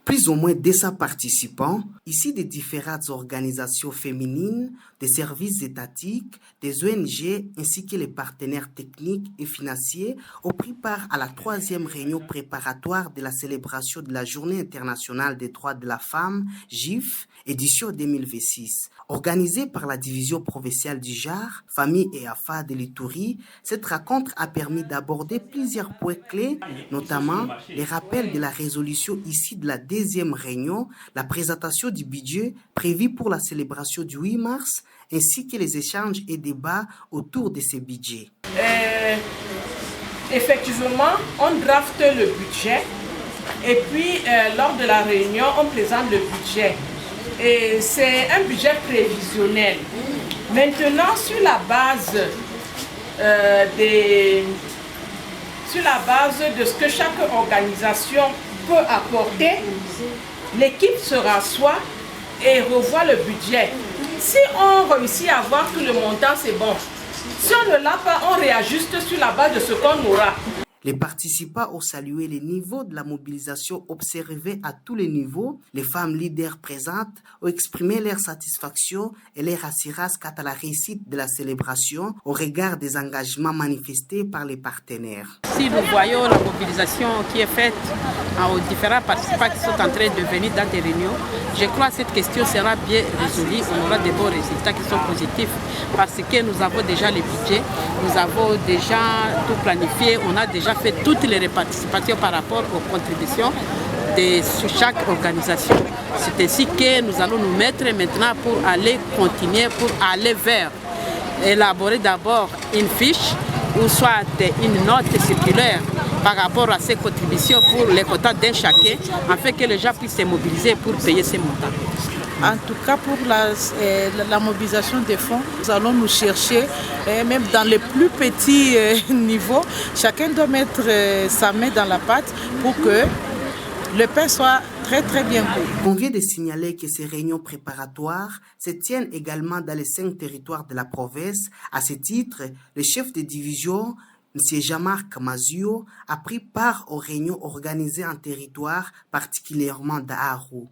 plus ou moins 200 participants, issus des différentes organisations féminines, des services étatiques, des ONG ainsi que les partenaires techniques et financiers, ont pris part à la 3e réunion préparatoire de la célébration de la Journée internationale des droits de la femme, JIF, édition 2026. Organisée par la division provinciale du genre, famille et affaires de l'Ituri, cette rencontre a permis d'aborder plusieurs points clés, notamment les rappels de la résolution issue de la 2e réunion, la présentation du budget prévu pour la célébration du 8 mars, ainsi que les échanges et débats autour de ces budgets. Effectivement, on drafte le budget et puis lors de la réunion, on présente le budget. Et c'est un budget prévisionnel. Maintenant, sur la base de ce que chaque organisation peut apporter, l'équipe se rassoit et revoit le budget. Si on réussit à avoir tout le montant, c'est bon. Si on ne l'a pas, on réajuste sur la base de ce qu'on aura. Les participants ont salué les niveaux de la mobilisation observés à tous les niveaux. Les femmes leaders présentes ont exprimé leur satisfaction et leur assurance quant à la réussite de la célébration au regard des engagements manifestés par les partenaires. Si nous voyons la mobilisation qui est faite aux différents participants qui sont en train de venir dans des réunions, je crois que cette question sera bien résolue. On aura des bons résultats qui sont positifs parce que nous avons déjà les budgets, nous avons déjà tout planifié, on a déjà fait toutes les répartitions par rapport aux contributions de chaque organisation. C'est ainsi que nous allons nous mettre maintenant pour aller continuer, pour aller vers élaborer d'abord une fiche ou soit une note circulaire par rapport à ces contributions pour les quotas d'un chacun, afin que les gens puissent se mobiliser pour payer ces montants. En tout cas, pour la mobilisation des fonds, nous allons nous chercher, même dans les plus petits niveaux, chacun doit mettre sa main dans la pâte pour que le pain soit très bien cuit. On vient de signaler que ces réunions préparatoires se tiennent également dans les 5 territoires de la province. À ce titre, le chef de division, M. Jean-Marc Mazio, a pris part aux réunions organisées en territoire, particulièrement d'Aarau.